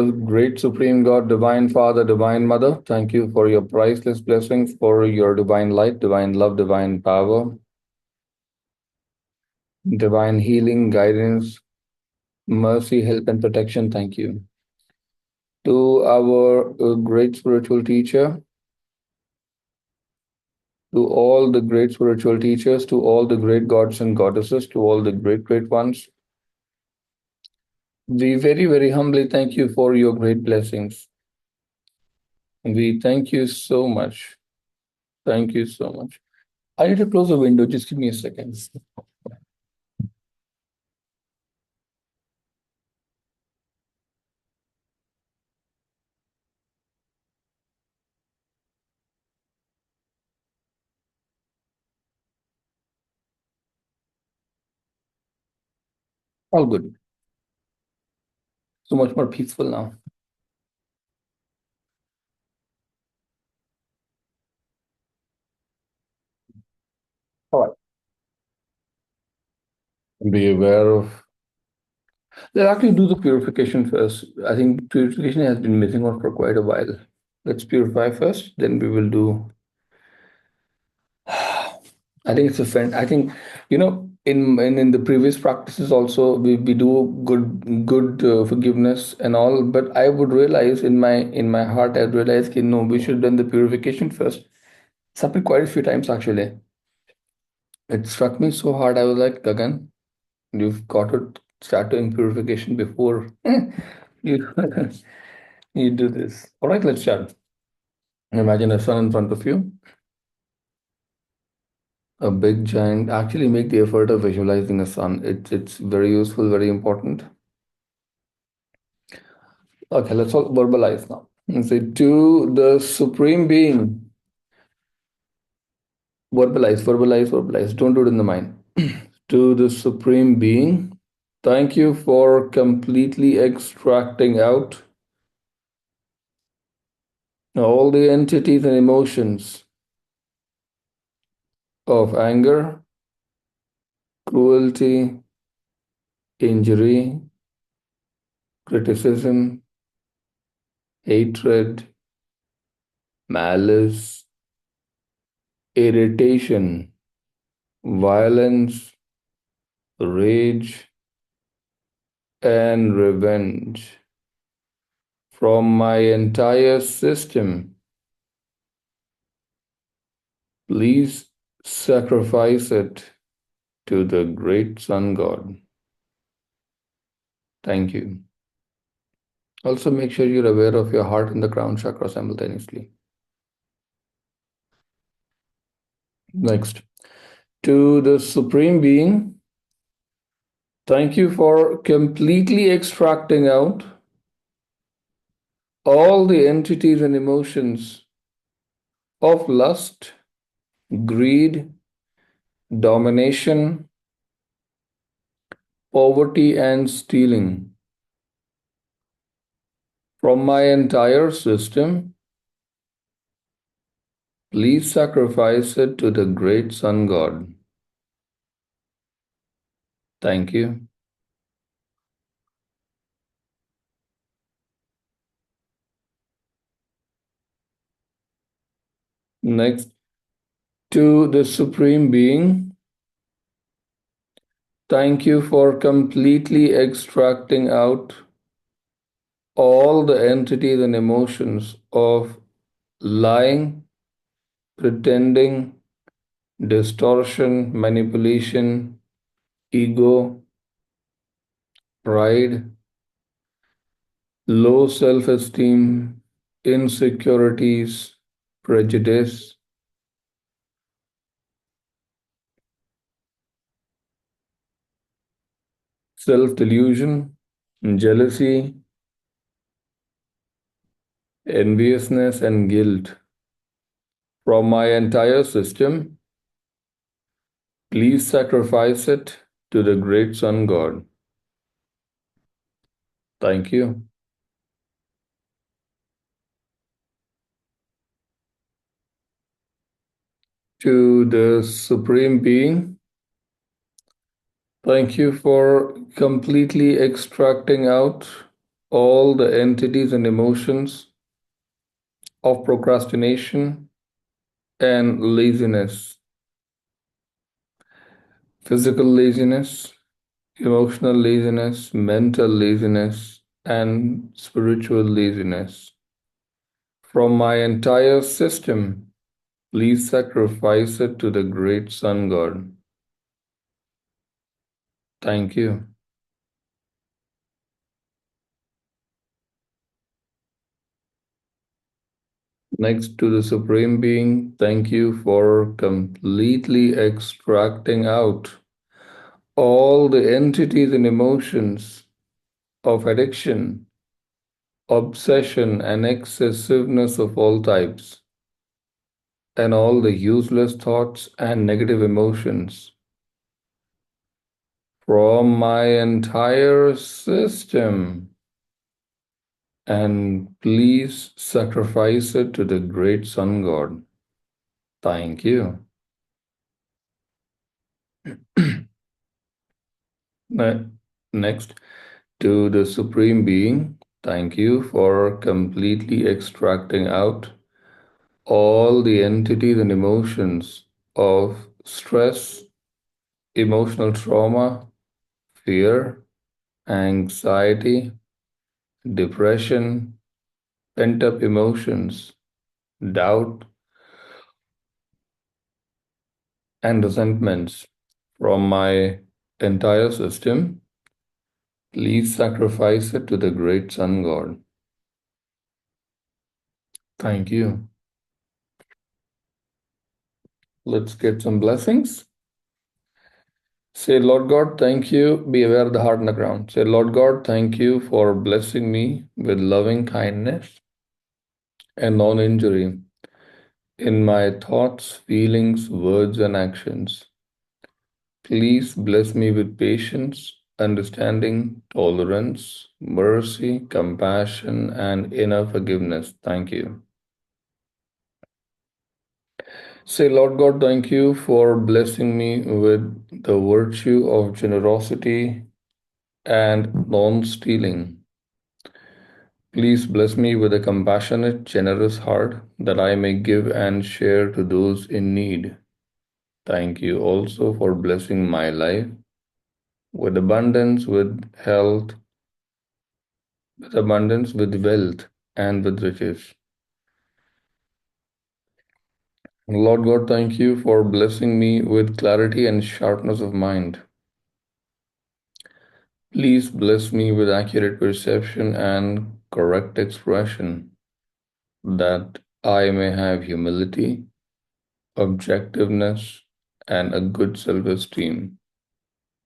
the great Supreme God, Divine Father, Divine Mother, thank you for your priceless blessings, for your divine light, divine love, divine power, divine healing, guidance, mercy, help, and protection. Thank you. To our great spiritual teacher, to all the great spiritual teachers, to all the great gods and goddesses, to all the great ones, we very humbly thank you for your great blessings. We thank you so much. Thank you so much. I need to close the window. Just give me a second. All good. So much more peaceful now. All right. Be aware of. Let's actually do the purification first. I think purification has been missing out for quite a while. Let's purify first, then we will do. I think it's a friend. I think, in the previous practices also we do good forgiveness and all. But I would realize in my heart, I'd realize that no, we should done the purification first. It's happened quite a few times actually. It struck me so hard. I was like, Gagan, you've got to start doing purification before you you do this. All right, let's start. Imagine a sun in front of you, a big giant. Actually, make the effort of visualizing a sun. It's very useful, very important. Okay, let's all verbalize now. And say to the Supreme Being. Verbalize. Don't do it in the mind. To the Supreme Being, thank you for completely extracting out all the entities and emotions of anger, cruelty, injury, criticism, hatred, malice, irritation, violence, rage, and revenge from my entire system. Please sacrifice it to the great Sun God. Thank you. Also, make sure you're aware of your heart and the crown chakra simultaneously. Next, to the Supreme Being, thank you for completely extracting out all the entities and emotions of lust, greed, domination, poverty, and stealing from my entire system. Please sacrifice it to the great Sun God. Thank you. Next, to the Supreme Being, thank you for completely extracting out all the entities and emotions of lying, pretending, distortion, manipulation, ego, pride, low self-esteem, insecurities, prejudice, self-delusion, jealousy, enviousness, and guilt from my entire system. Please sacrifice it to the great Sun God. Thank you. To the Supreme Being, thank you for completely extracting out all the entities and emotions of procrastination and laziness, physical laziness, emotional laziness, mental laziness, and spiritual laziness. From my entire system, please sacrifice it to the great sun god. Thank you. Next to the Supreme Being, thank you for completely extracting out all the entities and emotions of addiction, obsession, and excessiveness of all types, and all the useless thoughts and negative emotions from my entire system. And please sacrifice it to the great sun god. Thank you. Next, to the Supreme Being, thank you for completely extracting out all the entities and emotions of stress, emotional trauma, fear, anxiety, depression, pent up emotions, doubt, and resentments from my entire system. Please sacrifice it to the great sun god. Thank you. Let's get some blessings. Say, Lord God, thank you. Be aware of the heart and the ground. Say, Lord God, thank you for blessing me with loving kindness and non injury in my thoughts, feelings, words, and actions. Please bless me with patience, understanding, tolerance, mercy, compassion, and inner forgiveness. Thank you. Say, Lord God, thank you for blessing me with the virtue of generosity and non stealing. Please bless me with a compassionate, generous heart that I may give and share to those in need. Thank you also for blessing my life with abundance, with health, with abundance, with wealth, and with riches. Lord God, thank you for blessing me with clarity and sharpness of mind. Please bless me with accurate perception and correct expression, that I may have humility, objectiveness, and a good self esteem.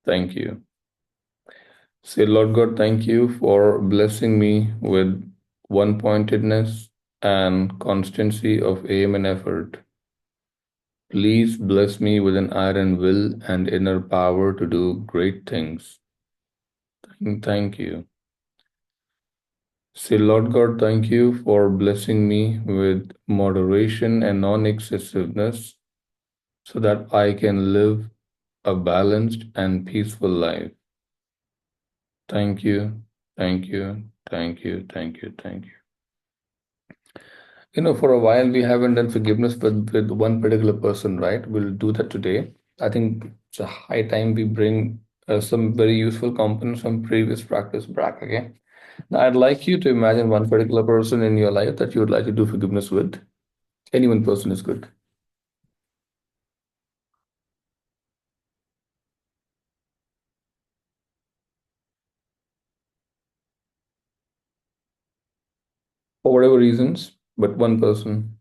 Thank you. Say, Lord God, thank you for blessing me with one pointedness and constancy of aim and effort. Please bless me with an iron will and inner power to do great things. Thank you. Say, Lord God, thank you for blessing me with moderation and non excessiveness so that I can live a balanced and peaceful life. Thank you, thank you, thank you, thank you, thank you. For a while we haven't done forgiveness with one particular person, right? We'll do that today. I think it's a high time we bring some very useful components from previous practice back again. Now, I'd like you to imagine one particular person in your life that you would like to do forgiveness with. Any one person is good. For whatever reasons, but one person.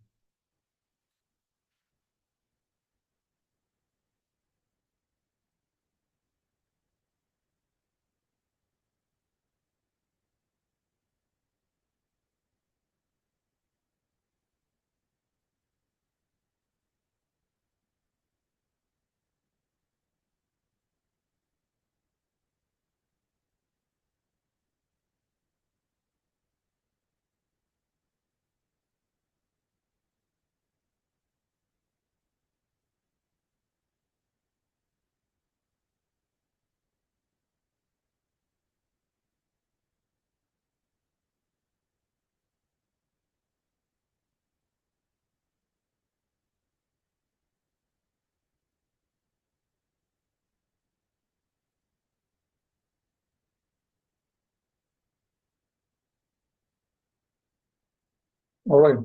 All right.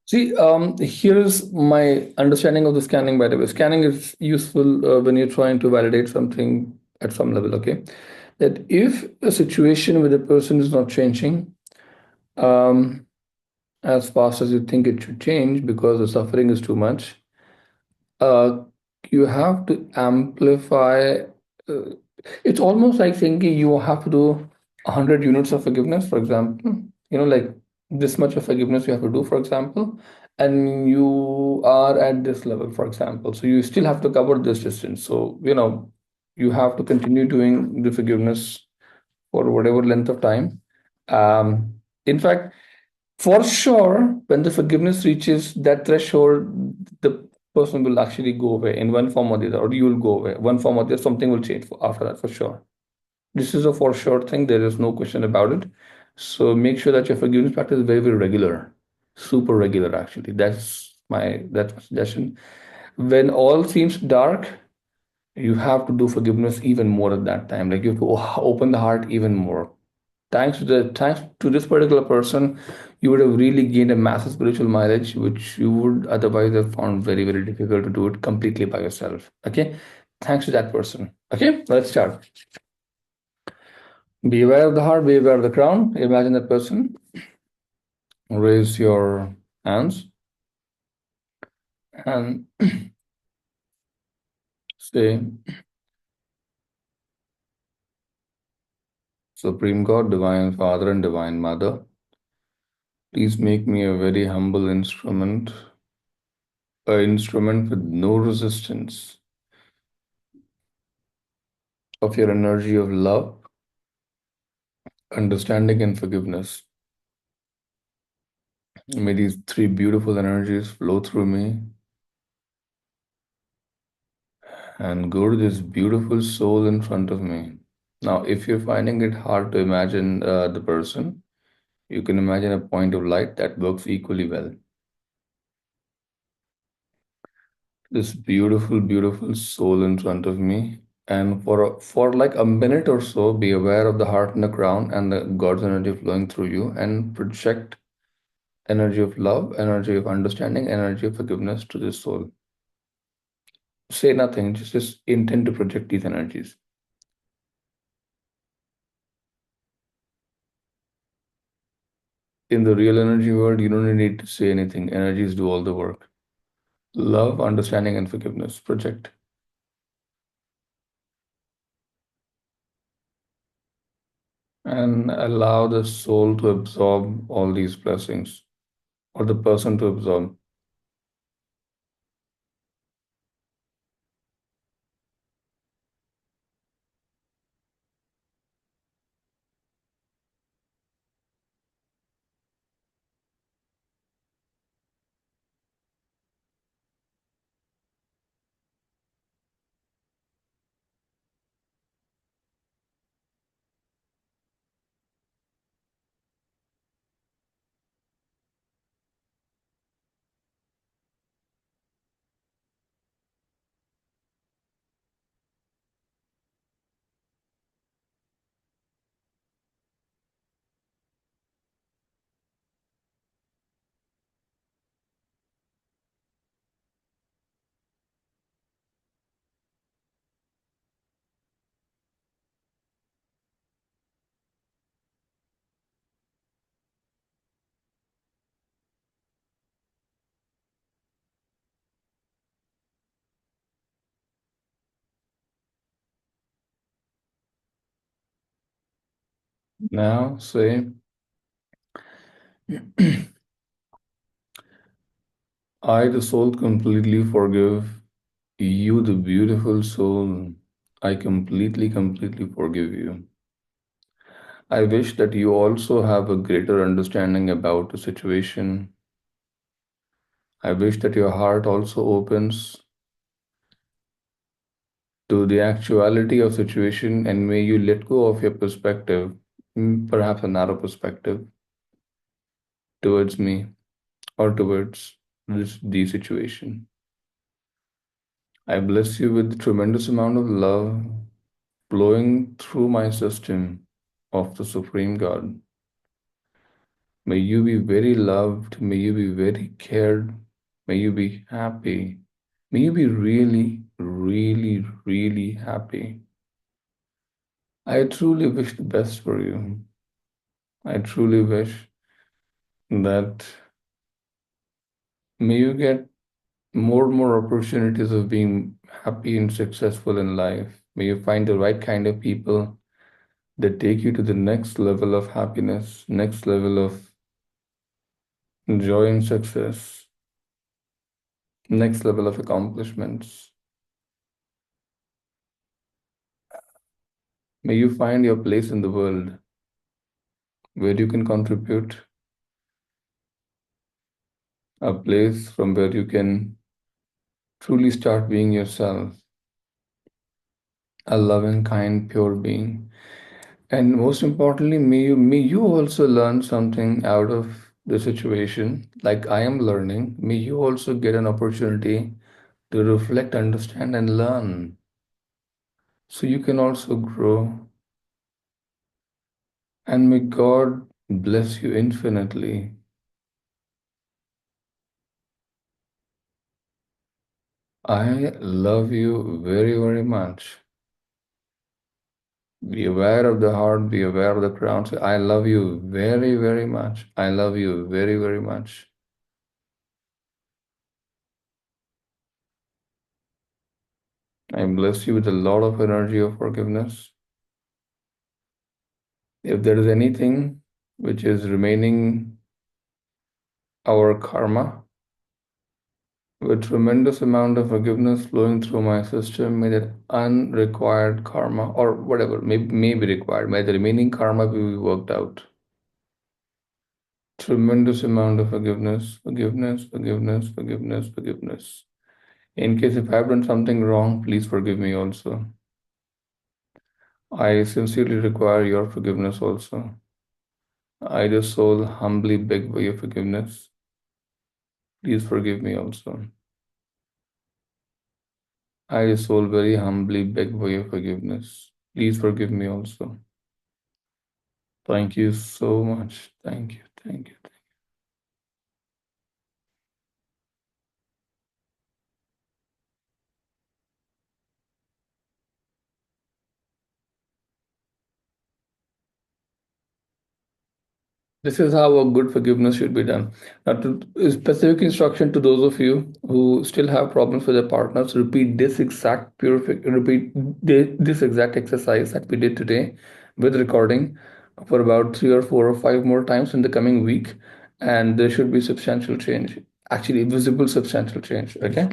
See, here is my understanding of the scanning, by the way. Scanning is useful when you're trying to validate something at some level, okay? That if a situation with a person is not changing um, as fast as you think it should change because the suffering is too much, uh, you have to amplify. Uh, it's almost like thinking you have to do 100 units of forgiveness, for example. Like this much of forgiveness you have to do, for example, and you are at this level, for example. So you still have to cover this distance. So, you have to continue doing the forgiveness for whatever length of time. In fact, for sure, when the forgiveness reaches that threshold, the person will actually go away in one form or the other, or you will go away. One form or the other, something will change after that, for sure. This is a for sure thing. There is no question about it. So make sure that your forgiveness practice is very, very regular, super regular, actually. That's my suggestion. When all seems dark, you have to do forgiveness even more at that time. Like you have to open the heart even more. Thanks to this particular person, you would have really gained a massive spiritual mileage, which you would otherwise have found very, very difficult to do it completely by yourself. Okay. Thanks to that person. Okay, let's start. Be aware of the heart, be aware of the crown. Imagine that person. Raise your hands and say, Supreme God, Divine Father, and Divine Mother, please make me a very humble instrument, an instrument with no resistance of your energy of love, understanding, and forgiveness. May these three beautiful energies flow through me and go to this beautiful soul in front of me. Now, if you're finding it hard to imagine the person, you can imagine a point of light that works equally well. This beautiful, beautiful soul in front of me. And for like a minute or so, be aware of the heart and the crown and the God's energy flowing through you and project energy of love, energy of understanding, energy of forgiveness to this soul. Say nothing, just intend to project these energies. In the real energy world, you don't need to say anything. Energies do all the work. Love, understanding, and forgiveness. Project. And allow the soul to absorb all these blessings, or the person to absorb. Now say, I, the soul, completely forgive you, the beautiful soul. I completely, completely forgive you. I wish that you also have a greater understanding about the situation. I wish that your heart also opens to the actuality of situation and may you let go of your perspective, perhaps a narrow perspective, towards me or towards the situation. I bless you with tremendous amount of love flowing through my system of the Supreme God. May you be very loved. May you be very cared. May you be happy. May you be really, really, really happy. I truly wish the best for you. I truly wish that may you get more and more opportunities of being happy and successful in life. May you find the right kind of people that take you to the next level of happiness, next level of joy and success, next level of accomplishments. May you find your place in the world where you can contribute, a place from where you can truly start being yourself, a loving, kind, pure being. And most importantly, may you also learn something out of the situation, like I am learning. May you also get an opportunity to reflect, understand, and learn. So you can also grow. And may God bless you infinitely. I love you very, very much. Be aware of the heart, be aware of the crown. Say, I love you very, very much. I love you very, very much. I bless you with a lot of energy of forgiveness. If there is anything which is remaining our karma, with tremendous amount of forgiveness flowing through my system, may that unrequired karma or whatever may be required, may the remaining karma be worked out. Tremendous amount of forgiveness, forgiveness, forgiveness, forgiveness, forgiveness. In case if I've done something wrong, please forgive me also. I sincerely require your forgiveness also. I, the soul, humbly beg for your forgiveness. Please forgive me also. I, the soul, very humbly beg for your forgiveness. Please forgive me also. Thank you so much. Thank you. Thank you. This is how a good forgiveness should be done. Now, to specific instruction to those of you who still have problems with their partners, repeat this exact this exact exercise that we did today with recording for about 3 or 4 or 5 more times in the coming week, and there should be substantial change. Actually, visible substantial change. Okay.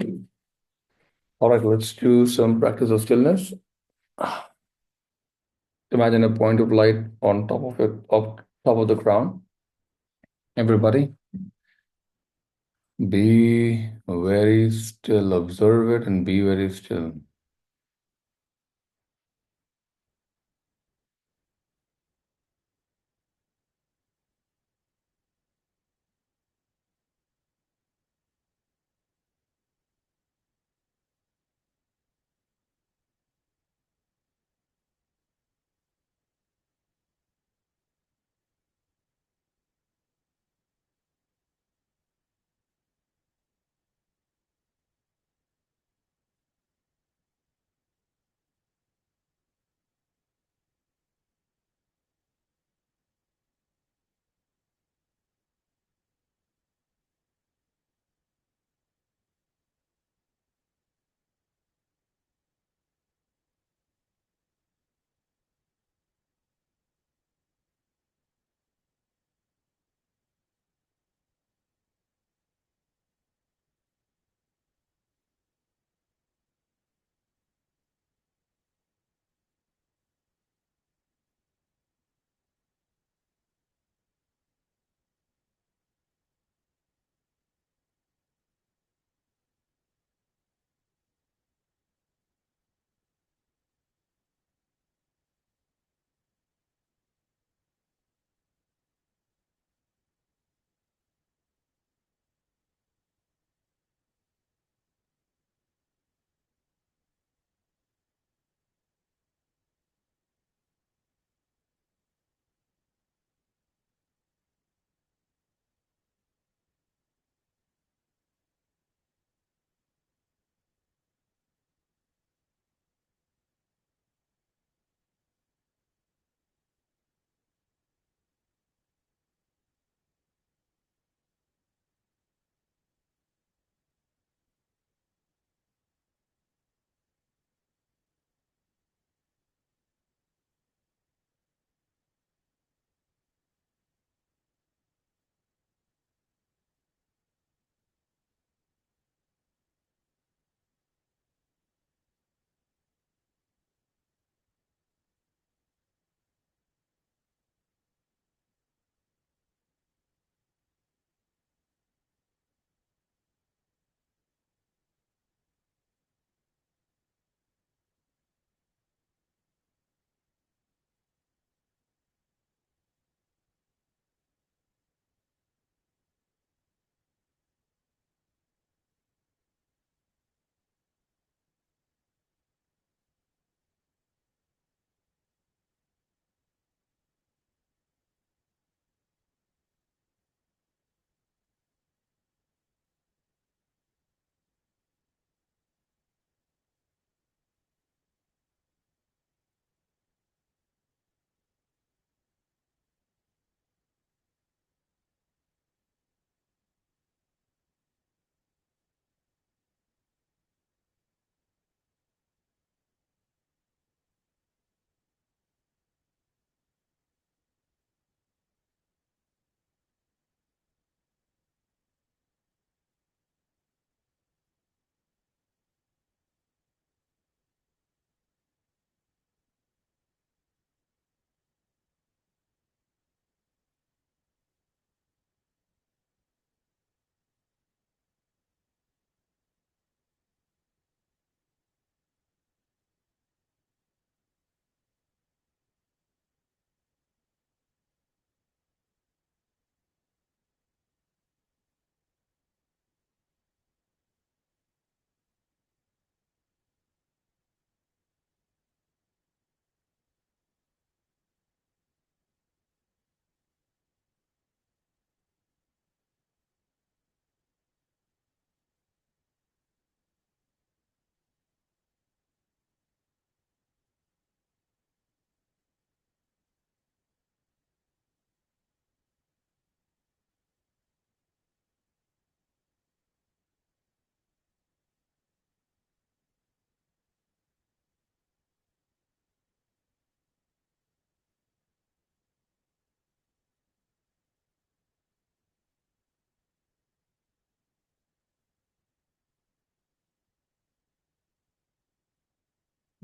All right. Let's do some practice of stillness. Imagine a point of light on top of it, of top of the crown. Everybody. Be very still, observe it and be very still.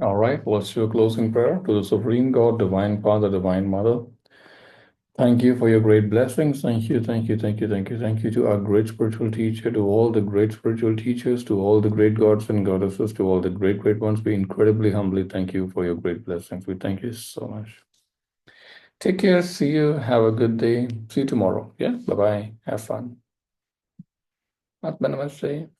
All right, let's do a closing prayer to the Supreme God, Divine Father, Divine Mother. Thank you for your great blessings. Thank you, thank you, thank you, thank you, thank you to our great spiritual teacher, to all the great spiritual teachers, to all the great gods and goddesses, to all the great, great ones. We incredibly humbly thank you for your great blessings. We thank you so much. Take care. See you. Have a good day. See you tomorrow. Yeah. Bye bye. Have fun. Namaste.